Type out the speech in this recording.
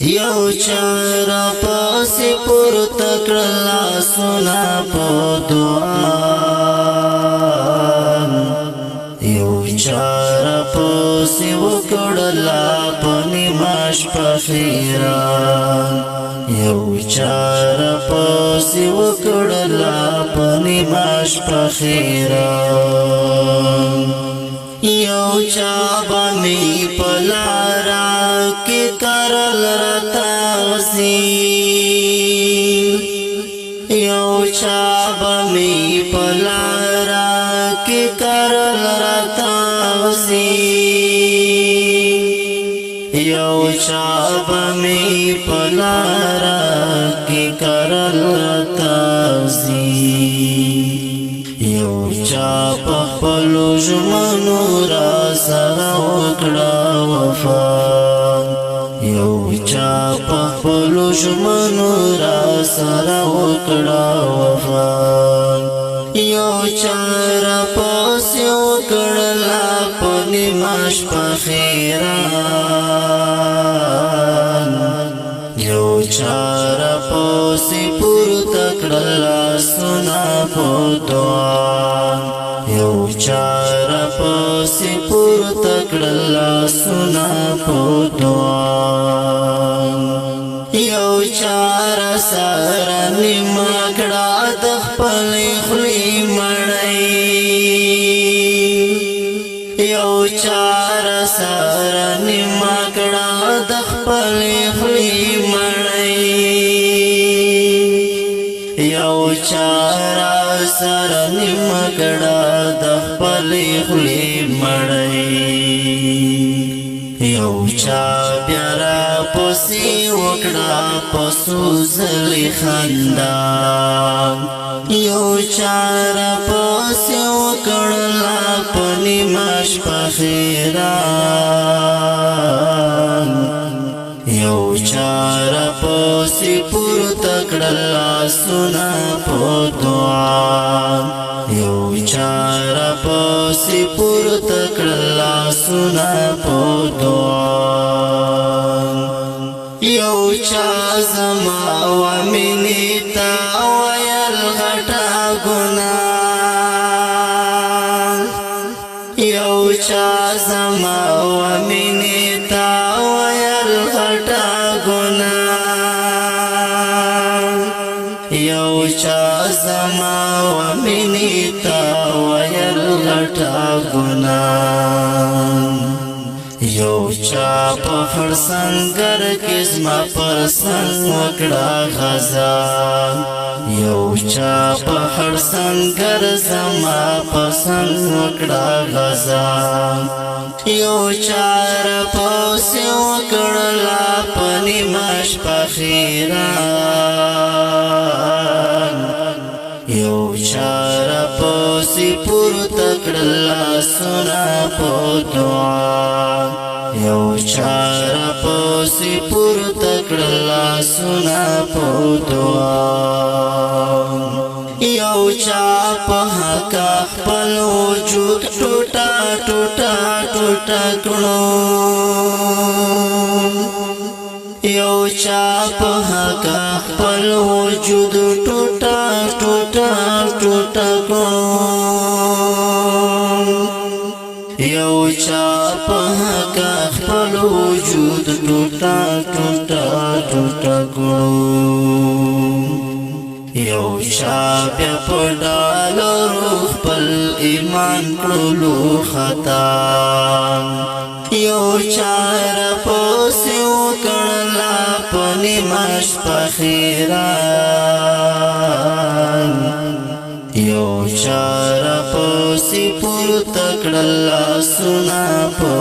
یو چار پاسی پورته کړل لاسونه په دعا یو چار پاسی وکړل په نیمه شپه خیرات یو چار پاسی وکړل په نیمه شپه خیرات یو چا باندې پلارا کې کرل رتا وسی یو چا باندې پلارا کې کرل رتا وسی یو چا باندې پلارا کې کرل رتا وسی یو چا په خپلو ژمنو را سره وکړه وفا یو چا په خپلو ژمنو را سره وکړه وفا یو چا راپسې وکړله په نیمه شپه خیرات یو چا راپسې پورته کړل لاسونه په دعا یو چا راپسې پورته کړل لاسونه په دعا یو چا راسره نیمه کړه د خپلې خولې مړۍ یو چا راسره نیمه کړه د خپلې خولې مړۍ یو چا راسره نیمه کړه د خپلې خولې مړۍ یو چا بیا راپسې وکړه په سوزلې خندا یو چا راپسې وکړله په نیمه شپه خیرات یو چا راپسې پورته کړل لاسونه په دعا یو چا راپسې پورته کړل لاسونه په دعا یو چا زما ومنې ته ویل غټه ګناه یو چا زما ومنې ته ویل غټه ګناه یو چا زما ومنې ته ویل غټه ګناه یو چا په هر سنگر کې زما پر سنگ وکړه غزا یو چا په هر سنگر زما په سنگ وکړه غزا یو چا راپسې وکړله په نیمه شپه خیرات یو چا راپسې پورته کړل لاسونه په دعا یو چا راپسې پورته کړل لاسونه په دعا یو چا په حق خپل وجود ټوټه ټوټه ټوټه کړو یو چا په حق خپل وجود ټوټه ټوټه ټوټه کړو یو چا په حق خپل وجود ټوټه ټوټه ټوټه کړو یو چا بیا په ډالو خپل ایمان کړلو خطا یو چا راپسې وکړله په نیمه شپه خیرات یو چا راپسې پورته کړل لاسونه په